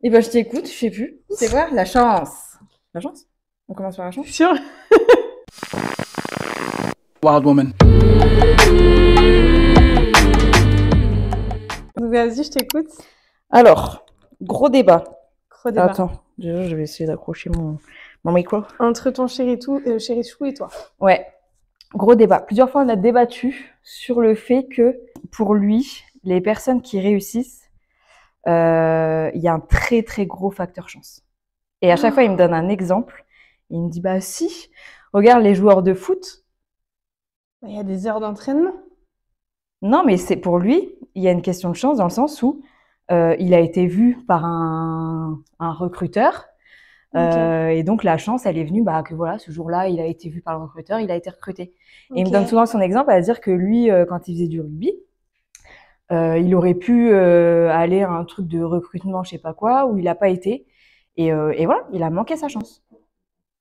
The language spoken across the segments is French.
Eh ben, je t'écoute, je sais plus. C'est quoi? La chance. La chance? On commence par la chance? Sûr. Wild woman. Vas-y, je t'écoute. Alors, gros débat. Gros débat. Attends, déjà, je vais essayer d'accrocher mon micro. Entre ton chéri chou et toi. Ouais, gros débat. Plusieurs fois, on a débattu sur le fait que, pour lui, les personnes qui réussissent, il y a un très, très gros facteur chance. Et à chaque fois, il me donne un exemple. Il me dit, bah si, regarde les joueurs de foot. Il y a des heures d'entraînement. Non, mais c'est pour lui, il y a une question de chance dans le sens où il a été vu par un recruteur. Okay. Et donc, la chance, elle est venue que voilà, ce jour-là, il a été vu par le recruteur, il a été recruté. Okay. Et il me donne souvent son exemple à dire que lui, quand il faisait du rugby, il aurait pu aller à un truc de recrutement, je sais pas quoi, où il n'a pas été. Et voilà, il a manqué sa chance.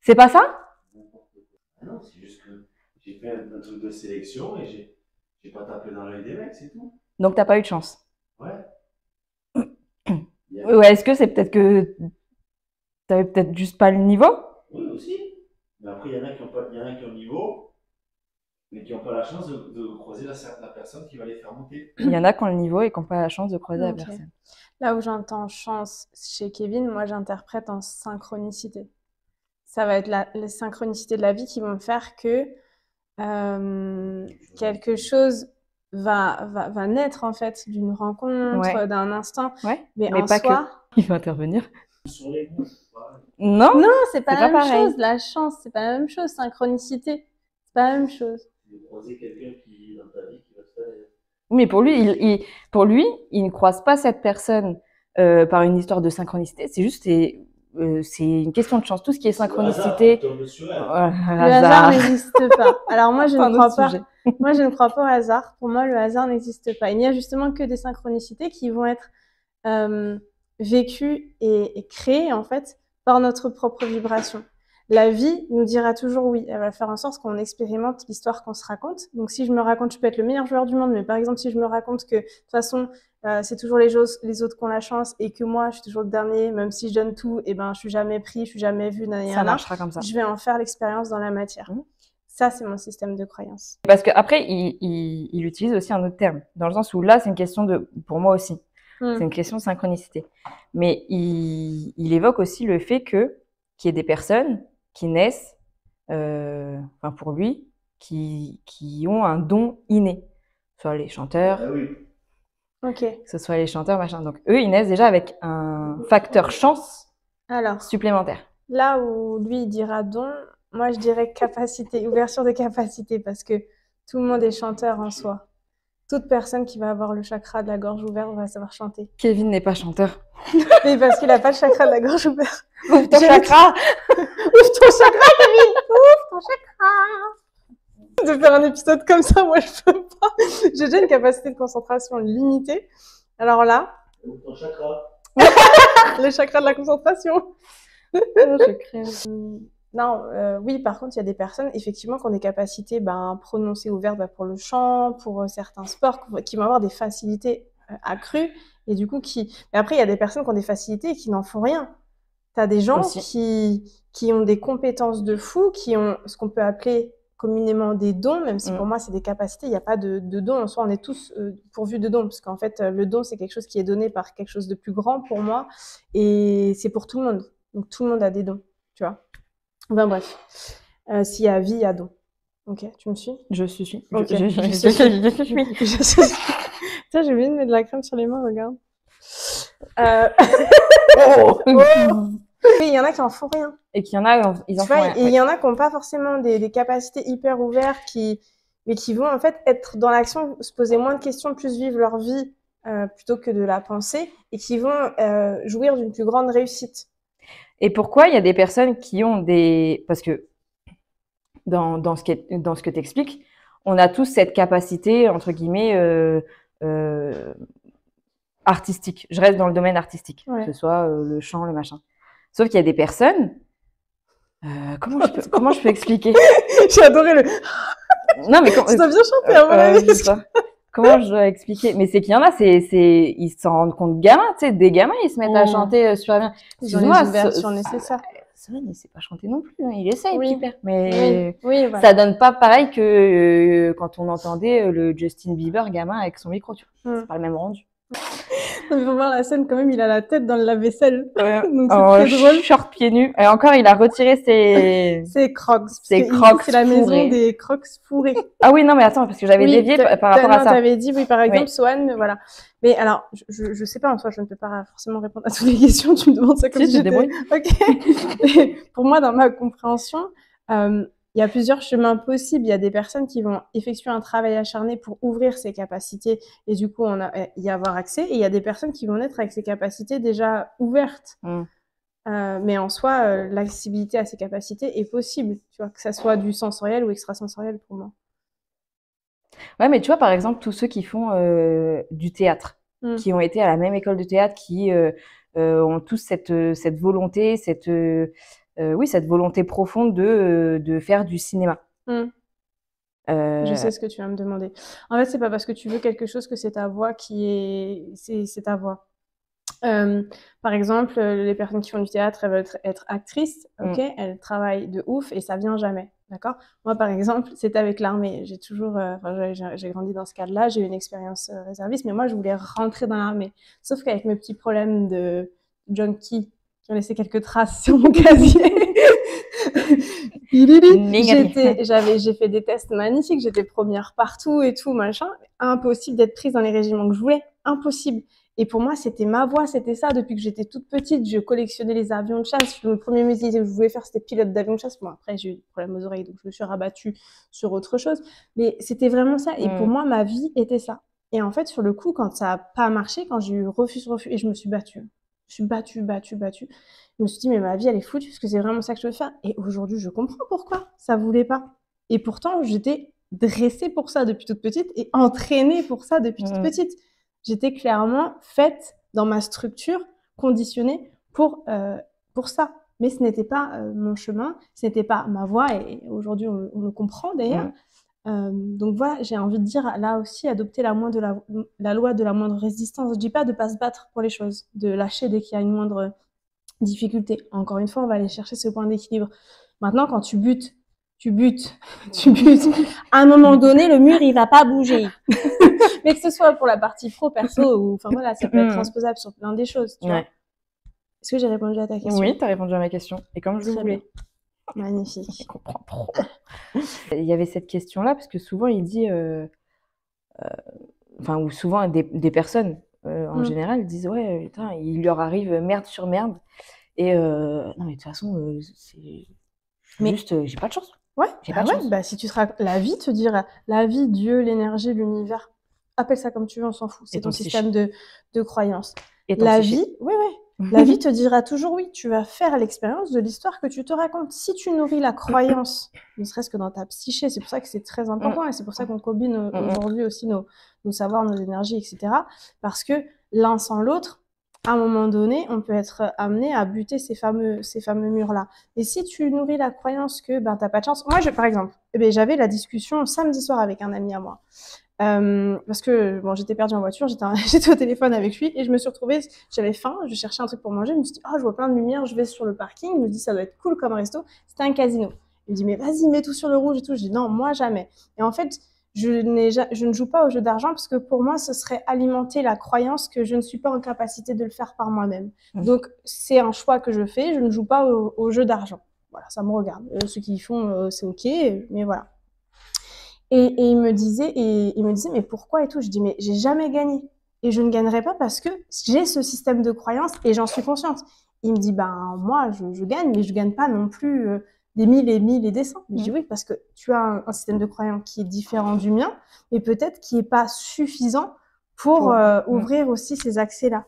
C'est pas ça? Non, c'est juste que j'ai fait un truc de sélection et j'ai pas tapé dans l'œil des mecs, c'est tout. Donc, t'as pas eu de chance. Ouais. Ouais, est-ce que c'est peut-être que t'avais peut-être juste pas le niveau? Oui, aussi. Mais après, il y en a qui ont le niveau, mais qui n'ont pas la chance de croiser la personne qui va les faire monter. Il y en a qui ont le niveau et qui n'ont pas la chance de croiser la personne. Là où j'entends chance chez Kevin, moi j'interprète en synchronicité. Ça va être les synchronicités de la vie qui vont faire que quelque chose va naître en fait d'une rencontre, d'un instant. Ouais. Mais en pas soi, que. Il va intervenir. Sur les goûts, non, c'est pas la même chose. La chance, c'est pas la même chose. Synchronicité, c'est pas la même chose. Tu vas croiser quelqu'un qui dans ta vie qui va te faire. Mais pour lui, il ne croise pas cette personne par une histoire de synchronicité. C'est juste c'est une question de chance. Tout ce qui est synchronicité, le hasard n'existe pas. Alors moi, je ne crois pas. Moi, je ne crois pas au hasard. Pour moi, le hasard n'existe pas. Il n'y a justement que des synchronicités qui vont être vécues et créées en fait par notre propre vibration. La vie nous dira toujours oui. Elle va faire en sorte qu'on expérimente l'histoire qu'on se raconte. Donc, si je me raconte, je peux être le meilleur joueur du monde, mais par exemple, si je me raconte que de toute façon, c'est toujours les autres qui ont la chance et que moi, je suis toujours le dernier, même si je donne tout, et je suis jamais pris, je suis jamais vu, ça marchera comme ça. Je vais en faire l'expérience dans la matière. Ça, c'est mon système de croyance. Parce qu'après, il utilise aussi un autre terme, dans le sens où là, c'est une question pour moi aussi, c'est une question de synchronicité. Mais il évoque aussi le fait qu'il y ait des personnes qui naissent, pour lui, qui ont un don inné. Soit les chanteurs, que ce soit les chanteurs, machin. Donc, eux, ils naissent déjà avec un facteur chance supplémentaire. Là où lui, il dira don, moi, je dirais capacité, ouverture de capacité, parce que tout le monde est chanteur en soi. Toute personne qui va avoir le chakra de la gorge ouverte va savoir chanter. Kevin n'est pas chanteur. Mais parce qu'il n'a pas le chakra de la gorge ouverte. Ouvre ton chakra. Ouvre ton chakra, Kevin. Ouvre ton chakra. De faire un épisode comme ça, moi, je peux pas. J'ai déjà une capacité de concentration limitée. Alors là... Ouvre ton chakra. Le chakra de la concentration. Je crève. Non, oui, par contre, il y a des personnes, effectivement, qui ont des capacités prononcées ouvertes pour le chant, pour certains sports, qui vont avoir des facilités accrues. Et du coup, Mais après, il y a des personnes qui ont des facilités et qui n'en font rien. T'as des gens qui ont des compétences de fou, qui ont ce qu'on peut appeler communément des dons, même si pour moi, c'est des capacités. Il n'y a pas de dons. En soi, on est tous pourvus de dons, parce qu'en fait, le don, c'est quelque chose qui est donné par quelque chose de plus grand pour moi. Et c'est pour tout le monde. Donc, tout le monde a des dons, tu vois. Enfin bref, s'il y a vie, il y a don. Ok, tu me suis? Je suis. Ok. Je suis. Tiens, j'ai oublié de mettre de la crème sur les mains, regarde. Oui, il y en a qui en font rien. Et qu'il y en a, ils en font rien. Et il y en a qui n'ont pas forcément des capacités hyper ouvertes, mais qui vont en fait être dans l'action, se poser moins de questions, plus vivre leur vie plutôt que de la penser, et qui vont jouir d'une plus grande réussite. Et pourquoi il y a des personnes qui ont parce que dans ce que tu expliques, on a tous cette capacité, entre guillemets, artistique. Je reste dans le domaine artistique, que ce soit le chant, le machin. Sauf qu'il y a des personnes... comment je peux expliquer? J'ai adoré le... Non, mais tu dois bien chanter, à mon avis. Comment je dois expliquer? Mais c'est qu'il y en a, ils s'en rendent compte gamins, tu sais, des gamins, ils se mettent à chanter super bien. Ils ont les ouvertures nécessaires. Swan, il sait pas chanter non plus, hein. Il essaye, Oui. Piper. Mais Oui, voilà. ça donne pas pareil que quand on entendait le Justin Bieber gamin avec son micro, tu vois. C'est pas le même rendu. Non, mais faut voir la scène quand même, il a la tête dans le lave-vaisselle. Ouais. Donc c'est très drôle. Short pieds nus. Et encore, il a retiré ses crocs. Ses crocs c'est la maison des crocs fourrés. Ah oui, non, mais attends, parce que j'avais dévié par rapport à ça. T'avais dit, oui, par exemple, Swan, voilà. Mais alors, je sais pas, en soi, je ne peux pas forcément répondre à toutes les questions. Tu me demandes ça comme si j'étais... Ok. Pour moi, dans ma compréhension, il y a plusieurs chemins possibles. Il y a des personnes qui vont effectuer un travail acharné pour ouvrir ses capacités et du coup, y avoir accès. Et il y a des personnes qui vont naître avec ces capacités déjà ouvertes. Mais en soi, l'accessibilité à ces capacités est possible, tu vois, que ça soit du sensoriel ou extrasensoriel pour moi. Ouais, mais tu vois, par exemple, tous ceux qui font du théâtre, qui ont été à la même école de théâtre, qui ont tous cette volonté, cette volonté profonde de faire du cinéma. Je sais ce que tu vas me demander. En fait, c'est pas parce que tu veux quelque chose que c'est ta voix c'est ta voix. Par exemple, les personnes qui font du théâtre, elles veulent être actrices, ok, elles travaillent de ouf et ça vient jamais, d'accord. Moi, par exemple, c'était avec l'armée. J'ai toujours, j'ai grandi dans ce cadre-là. J'ai eu une expérience réserviste, mais moi, je voulais rentrer dans l'armée. Sauf qu'avec mes petits problèmes de junkie qui ont laissé quelques traces sur mon casier. J'ai fait des tests magnifiques, j'étais première partout et tout, machin. Impossible d'être prise dans les régiments que je voulais, impossible. Et pour moi, c'était ma voie, c'était ça. Depuis que j'étais toute petite, je collectionnais les avions de chasse. Le premier métier que je voulais faire, c'était pilote d'avion de chasse. Bon, après, j'ai eu des problèmes aux oreilles, donc je me suis rabattue sur autre chose. Mais c'était vraiment ça. Et pour moi, ma vie était ça. Et en fait, sur le coup, quand ça a pas marché, quand j'ai eu refus, et je me suis battue. Je suis battue. Je me suis dit, mais ma vie, elle est foutue, parce que c'est vraiment ça que je veux faire. Et aujourd'hui, je comprends pourquoi ça voulait pas. Et pourtant, j'étais dressée pour ça depuis toute petite et entraînée pour ça depuis toute petite. J'étais clairement faite dans ma structure, conditionnée pour ça. Mais ce n'était pas mon chemin, ce n'était pas ma voie, et aujourd'hui, on le comprend d'ailleurs. Donc voilà, j'ai envie de dire, là aussi, adopter la loi de la moindre résistance. Je dis pas de pas se battre pour les choses, de lâcher dès qu'il y a une moindre difficulté. Encore une fois, on va aller chercher ce point d'équilibre. Maintenant, quand tu butes. À un moment donné, le mur, il va pas bouger. Mais que ce soit pour la partie pro, perso, ou, enfin voilà, ça peut être transposable sur plein des choses, tu vois. Est-ce que j'ai répondu à ta question? Oui, tu as répondu à ma question. Et comme je voulais. Magnifique. Je comprends trop. Il y avait cette question-là, parce que souvent, il dit, ou souvent, des personnes, en général, disent, ouais, putain, il leur arrive merde sur merde. Et non, mais de toute façon, c'est juste, j'ai pas de chance. Ouais, si tu seras, la vie te dira, la vie, Dieu, l'énergie, l'univers, appelle ça comme tu veux, on s'en fout. C'est ton système de croyance. La vie, la vie te dira toujours oui. Tu vas faire l'expérience de l'histoire que tu te racontes. Si tu nourris la croyance, ne serait-ce que dans ta psyché, c'est pour ça que c'est très important et c'est pour ça qu'on combine aujourd'hui aussi nos savoirs, nos énergies, etc. Parce que l'un sans l'autre, à un moment donné, on peut être amené à buter ces fameux murs-là. Et si tu nourris la croyance que t'as pas de chance, moi, par exemple, j'avais la discussion samedi soir avec un ami à moi, parce que j'étais perdue en voiture, j'étais au téléphone avec lui et je me suis retrouvée, j'avais faim, je cherchais un truc pour manger, je me suis dit, je vois plein de lumière, je vais sur le parking, je me dis ça doit être cool comme resto, c'était un casino. Il me dit mais vas-y, mets tout sur le rouge et tout. Je dis non, moi jamais. Et en fait, je ne joue pas au jeu d'argent parce que pour moi, ce serait alimenter la croyance que je ne suis pas en capacité de le faire par moi-même. Donc, c'est un choix que je fais. Je ne joue pas au jeu d'argent. Voilà, ça me regarde. Ceux qui y font, c'est OK, mais voilà. Et il me disait, mais pourquoi et tout? Je dis, mais j'ai jamais gagné. Et je ne gagnerai pas parce que j'ai ce système de croyance et j'en suis consciente. Il me dit, moi, je gagne, mais je gagne pas non plus des 1000 et 1000 et des 100. Je dis oui, parce que tu as un système de croyance qui est différent du mien, mais peut-être qui est pas suffisant pour ouvrir aussi ces accès-là.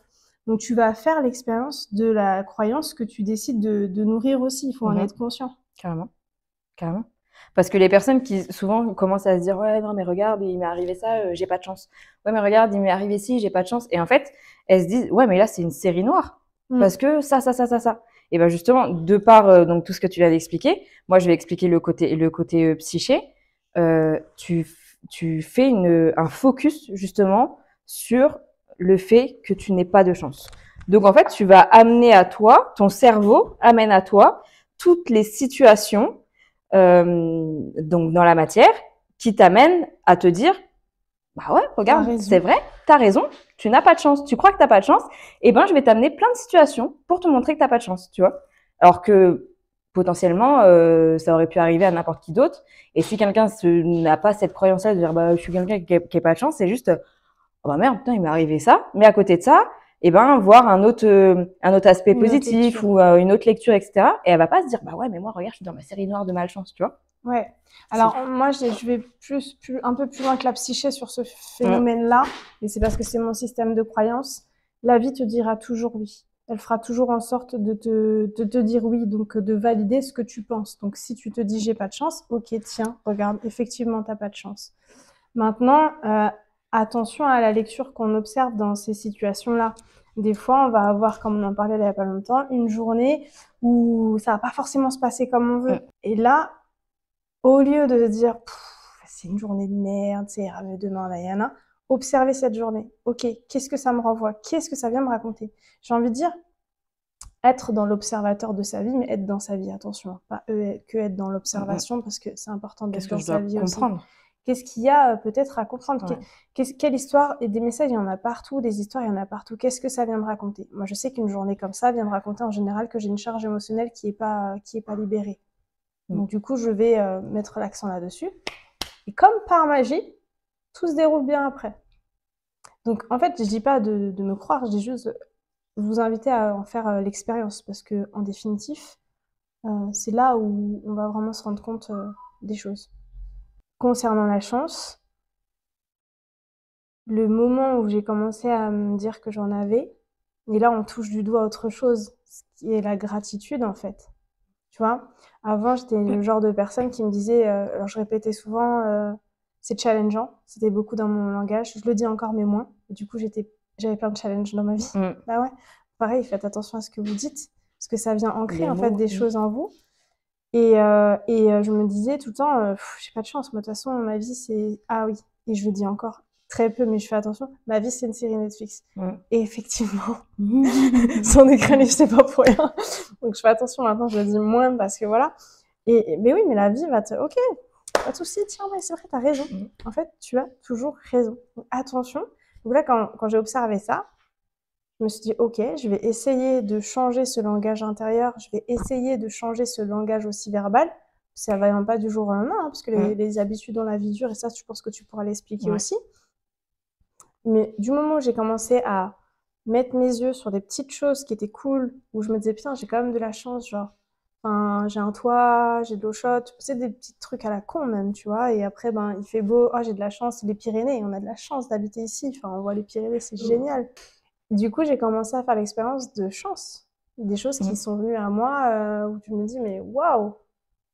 Donc, tu vas faire l'expérience de la croyance que tu décides de nourrir aussi. Il faut en être conscient. Carrément. Parce que les personnes qui souvent commencent à se dire ouais non mais regarde il m'est arrivé ça, j'ai pas de chance. Ouais mais regarde il m'est arrivé ci, j'ai pas de chance. Et en fait elles se disent ouais mais là c'est une série noire parce que ça. Et ben justement de par donc tout ce que tu viens d'expliquer, moi je vais expliquer le côté psyché. tu fais un focus justement sur le fait que tu n'aies pas de chance. Donc en fait, tu vas amener à toi, ton cerveau amène à toi toutes les situations donc dans la matière qui t'amènent à te dire bah ouais, regarde, c'est vrai, t'as raison, tu n'as pas de chance, tu crois que t'as pas de chance, et ben je vais t'amener plein de situations pour te montrer que t'as pas de chance, tu vois. Alors que potentiellement ça aurait pu arriver à n'importe qui d'autre, et si quelqu'un n'a pas cette croyance-là de dire bah je suis quelqu'un qui a pas de chance, c'est juste oh bah merde, putain, il m'est arrivé ça, mais à côté de ça, et ben voir un autre aspect positif ou une autre lecture, etc. Et elle va pas se dire bah ouais mais moi regarde je suis dans ma série noire de malchance, tu vois. Ouais. Alors moi je vais un peu plus loin que la psyché sur ce phénomène-là, et c'est parce que c'est mon système de croyance. La vie te dira toujours oui. Elle fera toujours en sorte de te dire oui, donc de valider ce que tu penses. Donc si tu te dis j'ai pas de chance, ok tiens, regarde, effectivement t'as pas de chance. Maintenant, attention à la lecture qu'on observe dans ces situations-là. Des fois, on va avoir, comme on en parlait il y a pas longtemps, une journée où ça va pas forcément se passer comme on veut. Et là, au lieu de se dire c'est une journée de merde, c'est demain, là, y en a, observez cette journée. Ok, qu'est-ce que ça me renvoie? Qu'est-ce que ça vient me raconter? J'ai envie de dire, être dans l'observateur de sa vie, mais être dans sa vie, attention, pas que être dans l'observation, parce que c'est important d'être dans sa vie aussi. Qu'est-ce qu'il y a peut-être à comprendre? Quelle histoire? Et des messages, il y en a partout, des histoires, il y en a partout. Qu'est-ce que ça vient me raconter? Moi, je sais qu'une journée comme ça vient me raconter en général que j'ai une charge émotionnelle qui est pas libérée. Donc du coup, je vais mettre l'accent là-dessus. Et comme par magie, tout se déroule bien après. Donc en fait, je dis pas de me croire, je dis juste vous inviter à en faire l'expérience, parce que en définitif, c'est là où on va vraiment se rendre compte des choses. Concernant la chance, le moment où j'ai commencé à me dire que j'en avais, et là on touche du doigt autre chose, ce qui est la gratitude en fait. Tu vois, avant, j'étais le genre de personne qui me disait, alors je répétais souvent, c'est challengeant. C'était beaucoup dans mon langage. Je le dis encore, mais moins. Et du coup, j'avais plein de challenges dans ma vie. Bah ouais. Pareil, faites attention à ce que vous dites, parce que ça vient ancrer en fait des choses en vous. Et je me disais tout le temps, j'ai pas de chance. Moi, de toute façon, ma vie, c'est ah oui. Et je le dis encore très peu, mais je fais attention. Ma vie, c'est une série Netflix. Et effectivement, son écran, c'est pas pour rien. Donc, je fais attention maintenant, je le dis moins parce que voilà. Mais oui, mais la vie va te, ok, pas de souci, tiens, mais c'est vrai, t'as raison. En fait, tu as toujours raison. Donc, attention. Donc là, quand j'ai observé ça, je me suis dit, ok, je vais essayer de changer ce langage intérieur, je vais essayer de changer ce langage aussi verbal. Ça va pas du jour au lendemain, hein, parce que les habitudes dans la vie dure, et ça, je pense que tu pourras l'expliquer aussi. Mais du moment où j'ai commencé à mettre mes yeux sur des petites choses qui étaient cool, où je me disais, putain, j'ai quand même de la chance, genre, enfin, j'ai un toit, j'ai de l'eau chaude, c'est des petits trucs à la con même, tu vois, et après, ben, il fait beau, oh, j'ai de la chance, c'est les Pyrénées, on a de la chance d'habiter ici, enfin, on voit les Pyrénées, c'est génial. Du coup, j'ai commencé à faire l'expérience de chance, des choses qui sont venues à moi, où je me dis, mais waouh,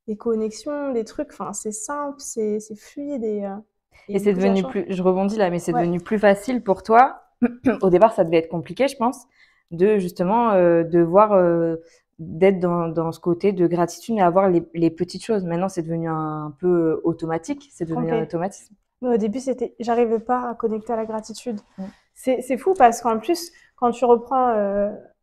des connexions, des trucs, enfin, c'est simple, c'est fluide, et c'est devenu plus, je rebondis là, mais c'est devenu plus facile pour toi. Au départ, ça devait être compliqué, je pense, de justement de voir, d'être dans ce côté de gratitude et avoir les petites choses. Maintenant, c'est devenu un peu automatique, c'est devenu un automatisme. Mais au début, j'arrivais pas à connecter à la gratitude. C'est fou parce qu'en plus, quand tu reprends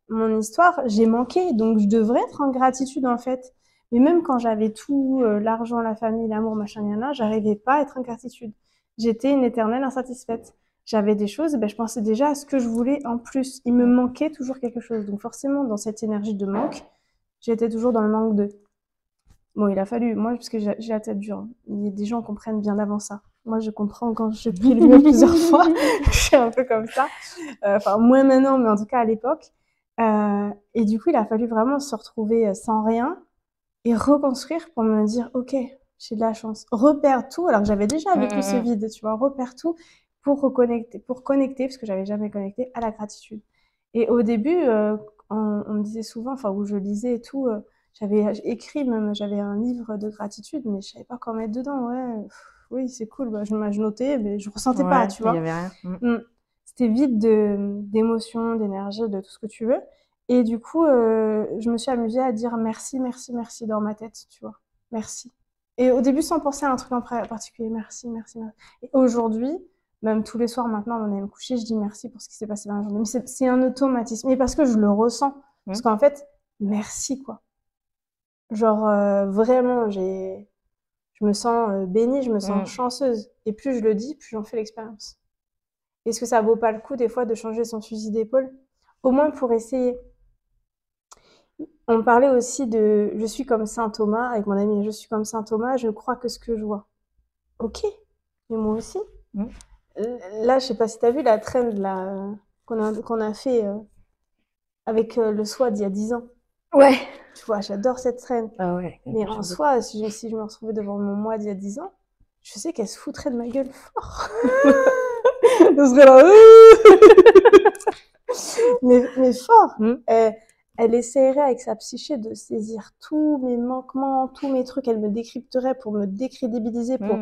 mon histoire, j'ai manqué, donc je devrais être en gratitude en fait. Mais même quand j'avais tout, l'argent, la famille, l'amour, machin, yana, j'arrivais pas à être en gratitude. J'étais une éternelle insatisfaite. J'avais des choses, ben, je pensais déjà à ce que je voulais en plus. Il me manquait toujours quelque chose. Donc forcément, dans cette énergie de manque, j'étais toujours dans le manque de. Bon, il a fallu, moi, parce que j'ai la tête dure, il y a des gens qui comprennent bien avant ça. Moi, je comprends quand j'ai pris le mur plusieurs fois. Je suis un peu comme ça. Enfin, moins maintenant, mais en tout cas à l'époque. Et du coup, il a fallu vraiment se retrouver sans rien et reconstruire pour me dire, ok, j'ai de la chance. Repère tout, alors que j'avais déjà vécu ce vide, tu vois, repère tout pour connecter, parce que j'avais jamais connecté à la gratitude. Et au début, on me disait souvent, enfin, où je lisais et tout, j'avais écrit même, j'avais un livre de gratitude, mais je savais pas quoi mettre dedans, oui, c'est cool, bah, je notais, mais je ressentais pas, tu vois. Il y avait rien. C'était vide d'émotions, d'énergie, de tout ce que tu veux. Et du coup, je me suis amusée à dire merci, merci, merci dans ma tête, tu vois. Merci. Et au début, sans penser à un truc en particulier, merci, merci, merci. Et aujourd'hui, même tous les soirs maintenant, avant d'aller me coucher, je dis merci pour ce qui s'est passé dans la journée. Mais c'est un automatisme. Et parce que je le ressens. Parce qu'en fait, merci, quoi. Genre, vraiment, je me sens bénie, je me sens chanceuse. Et plus je le dis, plus j'en fais l'expérience. Est-ce que ça vaut pas le coup, des fois, de changer son fusil d'épaule? Au moins pour essayer. On parlait aussi de je suis comme saint Thomas avec mon ami, je suis comme saint Thomas, je crois que ce que je vois. Ok, mais moi aussi. Là, je sais pas si tu as vu la trend là, qu'on a fait avec le SWAT il y a 10 ans. Ouais. Tu vois, j'adore cette trend. Ah ouais. Mais en soi, si je me retrouvais devant mon moi d'il y a 10 ans, je sais qu'elle se foutrait de ma gueule fort. Je serais là. mais fort. Elle essaierait avec sa psyché de saisir tous mes manquements, tous mes trucs. Elle me décrypterait pour me décrédibiliser, pour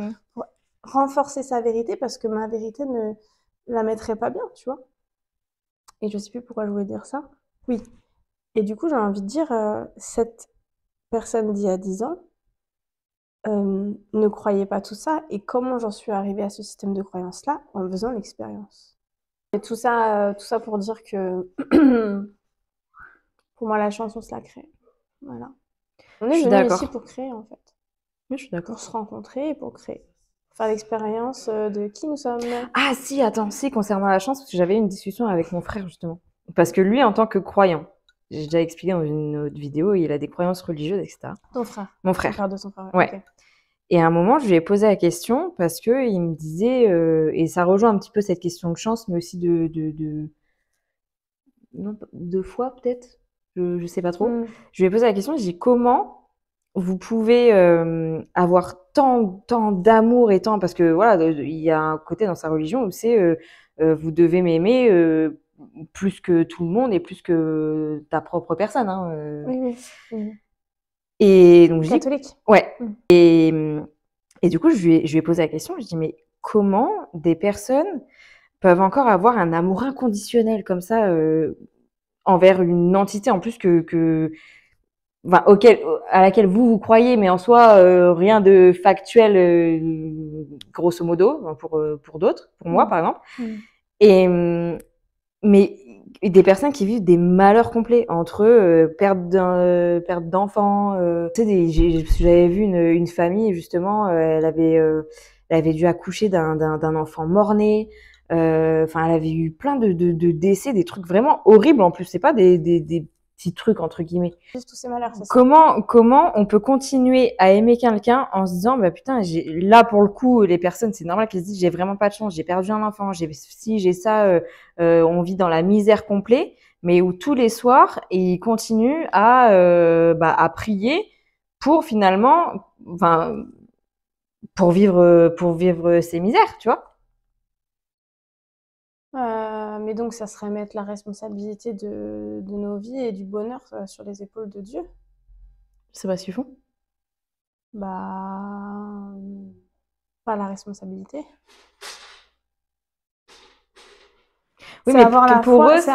renforcer sa vérité, parce que ma vérité ne la mettrait pas bien, tu vois. Et je sais plus pourquoi je voulais dire ça. Oui. Et du coup, j'ai envie de dire, cette personne d'il y a 10 ans ne croyait pas tout ça. Et comment j'en suis arrivée à ce système de croyance-là? En faisant l'expérience. Et tout ça pour dire que pour moi, la chance, on se la crée. Voilà. On est venu ici pour créer, en fait. Oui, je suis d'accord. Pour se rencontrer et pour créer. Pour faire l'expérience de qui nous sommes. Ah si, attends, si, concernant la chance, parce que j'avais une discussion avec mon frère, justement. Parce que lui, en tant que croyant, j'ai déjà expliqué dans une autre vidéo, il a des croyances religieuses, etc. Ton frère? Mon frère. Le frère de son frère, ouais. Okay. Et à un moment, je lui ai posé la question parce que il me disait, et ça rejoint un petit peu cette question de chance, mais aussi non, de foi peut-être, je sais pas trop. Je lui ai posé la question, j'ai dit comment vous pouvez avoir tant d'amour et tant, parce que voilà, il y a un côté dans sa religion où c'est vous devez m'aimer plus que tout le monde et plus que ta propre personne. Hein, Oui. Et donc catholique. Ouais. Et du coup, je lui ai posé la question, je dis mais comment des personnes peuvent encore avoir un amour inconditionnel comme ça envers une entité en plus à laquelle vous croyez, mais en soi rien de factuel grosso modo pour d'autres, pour moi par exemple. Et mais des personnes qui vivent des malheurs complets entre perte d'enfants. Tu sais, j'avais vu une famille justement, elle avait dû accoucher d'un enfant mort-né. Enfin, elle avait eu plein de décès, des trucs vraiment horribles en plus. C'est pas des petits trucs entre guillemets. Juste tous ces malheurs, c'est ça. Comment on peut continuer à aimer quelqu'un en se disant bah putain, là pour le coup les personnes c'est normal qu'elles se disent j'ai vraiment pas de chance, j'ai perdu un enfant, j'ai ça, on vit dans la misère complète, mais où tous les soirs ils continuent à prier pour finalement, enfin pour vivre ces misères, tu vois. Mais donc, ça serait mettre la responsabilité de nos vies et du bonheur sur les épaules de Dieu. C'est pas ce qu'ils font. Bah, pas la responsabilité. Oui, mais avoir la foi, c'est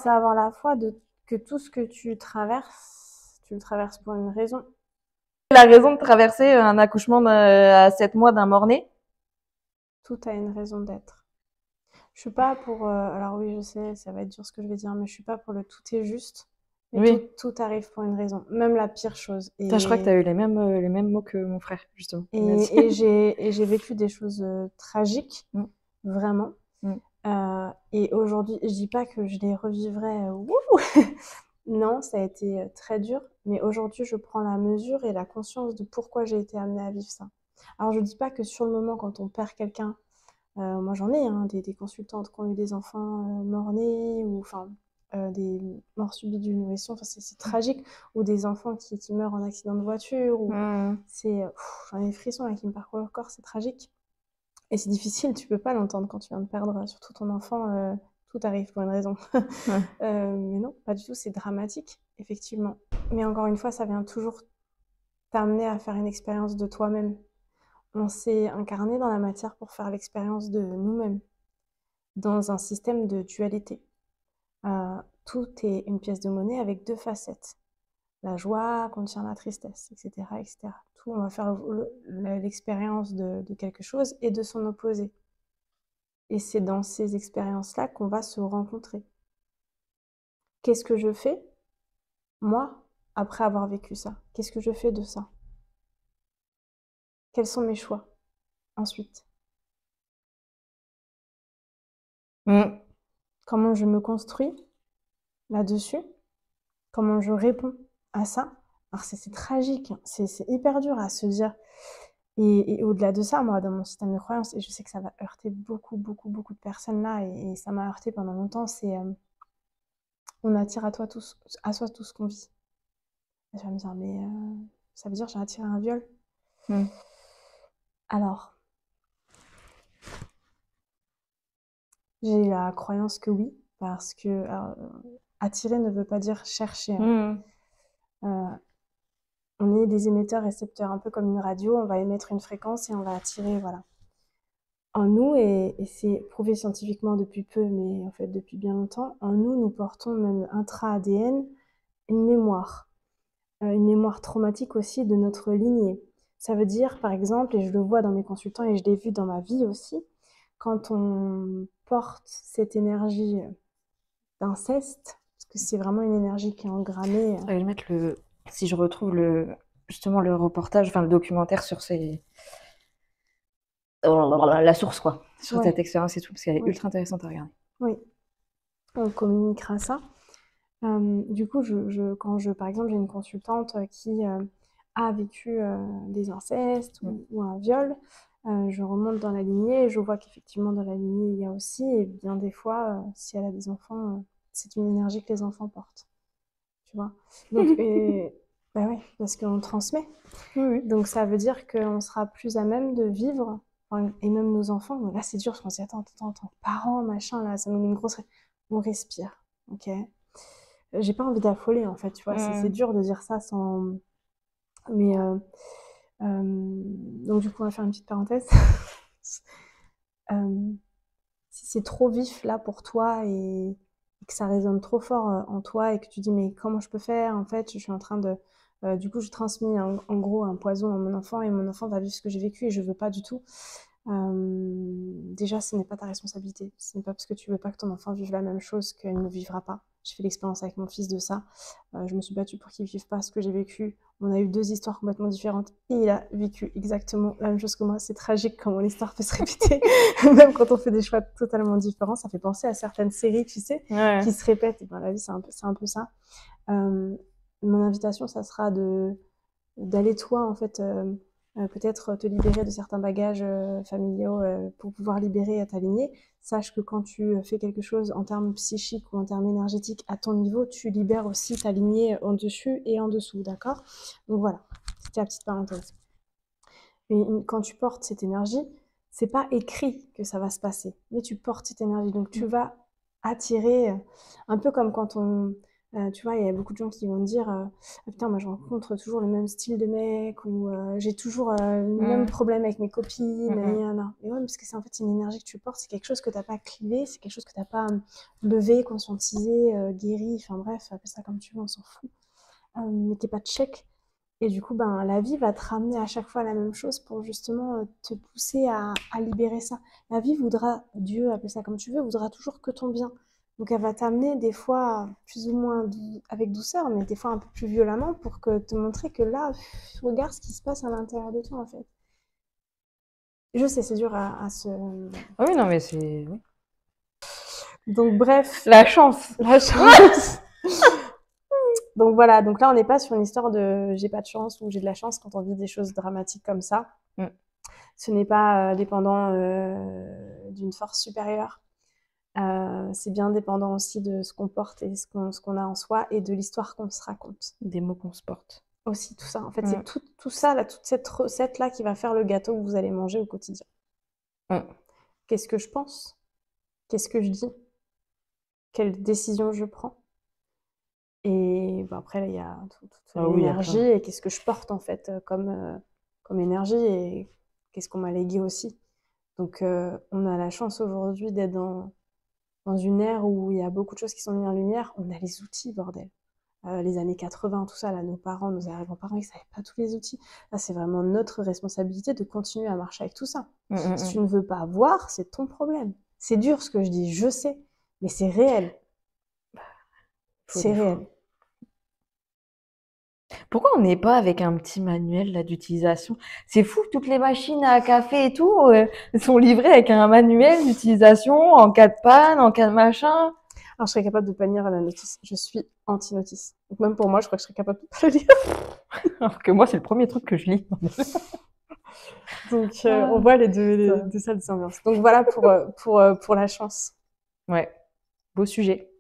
avoir la foi que tout ce que tu le traverses pour une raison. La raison de traverser un accouchement à 7 mois d'un mort-né. Tout a une raison d'être. Je suis pas pour. Alors oui, je sais, ça va être dur ce que je vais dire, mais je suis pas pour le tout est juste. Mais tout arrive pour une raison, même la pire chose. Et... je crois que tu as eu les mêmes mots que mon frère, justement. Et j'ai vécu des choses tragiques, vraiment. Et aujourd'hui, je dis pas que je les revivrai. Non, ça a été très dur. Mais aujourd'hui, je prends la mesure et la conscience de pourquoi j'ai été amenée à vivre ça. Alors, je dis pas que sur le moment, quand on perd quelqu'un, moi j'en ai des consultantes qui ont eu des enfants morts-nés ou des morts subies du nourrisson, c'est tragique, ou des enfants qui meurent en accident de voiture, ou j'en ai des frissons là, qui me parcourent le corps, c'est tragique. Et c'est difficile, tu peux pas l'entendre quand tu viens de perdre surtout ton enfant, tout arrive pour une raison. Mais non, pas du tout, c'est dramatique, effectivement. Mais encore une fois, ça vient toujours t'amener à faire une expérience de toi-même. On s'est incarné dans la matière pour faire l'expérience de nous-mêmes, dans un système de dualité. Tout est une pièce de monnaie avec deux facettes. la joie contient la tristesse, etc., etc. Tout, on va faire l'expérience de quelque chose et de son opposé. Et c'est dans ces expériences-là qu'on va se rencontrer. Qu'est-ce que je fais, moi, après avoir vécu ça? Qu'est-ce que je fais de ça? Quels sont mes choix ensuite? Comment je me construis là-dessus? Comment je réponds à ça? Alors c'est tragique, c'est hyper dur à se dire. Et au-delà de ça, moi, dans mon système de croyance, et je sais que ça va heurter beaucoup, beaucoup, beaucoup de personnes là, et ça m'a heurté pendant longtemps, c'est on attire à soi tout ce qu'on vit. Et je vais me dire, mais ça veut dire que j'ai attiré un viol? Alors, j'ai la croyance que oui, parce que attirer ne veut pas dire chercher. On est des émetteurs-récepteurs, un peu comme une radio, on va émettre une fréquence et on va attirer, voilà. En nous, et c'est prouvé scientifiquement depuis peu, mais en fait depuis bien longtemps, en nous, nous portons même intra-ADN une mémoire traumatique aussi de notre lignée. Ça veut dire, par exemple, et je le vois dans mes consultants et je l'ai vu dans ma vie aussi, quand on porte cette énergie d'inceste, parce que c'est vraiment une énergie qui est engrammée. Je vais mettre si je retrouve justement le reportage, enfin le documentaire sur la source, quoi, sur cette expérience et tout, parce qu'elle est ultra intéressante à regarder. Oui, on communiquera ça. Du coup, quand par exemple, j'ai une consultante qui a vécu des incestes ou un viol, je remonte dans la lignée et je vois qu'effectivement, dans la lignée, il y a aussi, et bien des fois, si elle a des enfants, c'est une énergie que les enfants portent. Tu vois? Donc, bah oui, parce qu'on transmet. Oui. Donc, ça veut dire qu'on sera plus à même de vivre, et même nos enfants. Là, c'est dur, parce qu'on se dit, attends, parents, machin, là, ça nous met une grosse. On respire, ok? J'ai pas envie d'affoler, en fait, tu vois, c'est dur de dire ça sans. Mais, donc, du coup, on va faire une petite parenthèse. Si c'est trop vif, là, pour toi, et que ça résonne trop fort en toi, et que tu dis, mais comment je peux faire? En fait, je suis en train de. Du coup, je transmets en gros un poison à mon enfant, et mon enfant va vivre ce que j'ai vécu, et je veux pas du tout. Déjà, ce n'est pas ta responsabilité. Ce n'est pas parce que tu veux pas que ton enfant vive la même chose qu'il ne vivra pas. J'ai fait l'expérience avec mon fils de ça. Je me suis battue pour qu'il vive pas ce que j'ai vécu. On a eu 2 histoires complètement différentes et il a vécu exactement la même chose que moi. C'est tragique comment l'histoire peut se répéter. Même quand on fait des choix totalement différents, ça fait penser à certaines séries, tu sais, qui se répètent. Et ben, la vie, c'est un peu ça. Mon invitation, ça sera d'aller toi, en fait, peut-être te libérer de certains bagages familiaux pour pouvoir libérer ta lignée. Sache que quand tu fais quelque chose en termes psychiques ou en termes énergétiques à ton niveau, tu libères aussi ta lignée en dessus et en dessous, d'accord? Donc voilà, c'était la petite parenthèse. Mais quand tu portes cette énergie, c'est pas écrit que ça va se passer, mais tu portes cette énergie, donc tu vas attirer, un peu comme quand tu vois, il y a beaucoup de gens qui vont dire ah, putain, moi je rencontre toujours le même style de mec, ou j'ai toujours le même problème avec mes copines, et ouais, parce que c'est en fait une énergie que tu portes, c'est quelque chose que t'as pas clivé, c'est quelque chose que t'as pas levé, conscientisé, guéri, enfin bref, appelle ça comme tu veux, on s'en fout, mais qui est pas check. Et du coup, ben, la vie va te ramener à chaque fois la même chose pour justement te pousser à libérer ça. La vie voudra, Dieu, appelle ça comme tu veux, voudra toujours que ton bien. Donc elle va t'amener des fois plus ou moins avec douceur, mais des fois un peu plus violemment pour te montrer que là, regarde ce qui se passe à l'intérieur de toi en fait. Je sais, c'est dur à se. Ah oui, non, mais c'est. Oui. Donc bref. La chance. La chance. Donc voilà, donc là on n'est pas sur une histoire de j'ai pas de chance ou j'ai de la chance quand on vit des choses dramatiques comme ça. Ce n'est pas dépendant d'une force supérieure. C'est bien dépendant aussi de ce qu'on porte et ce qu'on a en soi et de l'histoire qu'on se raconte. Des mots qu'on se porte. Aussi tout ça. En fait, c'est tout ça, là, toute cette recette-là qui va faire le gâteau que vous allez manger au quotidien. Qu'est-ce que je pense? Qu'est-ce que je dis? Quelle décision je prends? Et bah, après, là, il y a toute l'énergie et qu'est-ce que je porte en fait comme énergie et qu'est-ce qu'on m'a légué aussi. Donc, on a la chance aujourd'hui d'être dans une ère où il y a beaucoup de choses qui sont mises en lumière. On a les outils, bordel. les années 80, tout ça, là, nos parents, nos arrière-grands-parents, ils savaient pas tous les outils. Là, c'est vraiment notre responsabilité de continuer à marcher avec tout ça. Si tu ne veux pas voir, c'est ton problème. C'est dur ce que je dis, je sais, mais c'est réel. C'est réel. Pourquoi on n'est pas avec un petit manuel là d'utilisation? C'est fou, toutes les machines à café et tout sont livrées avec un manuel d'utilisation en cas de panne, en cas de machin. Alors, je serais capable de pas lire la notice. Je suis anti-notice. Donc, même pour moi, je crois que je serais capable de pas le lire. Alors que moi, c'est le premier truc que je lis. Donc, on voit les deux salles d'ambiance. Donc, voilà pour la chance. Ouais, beau sujet.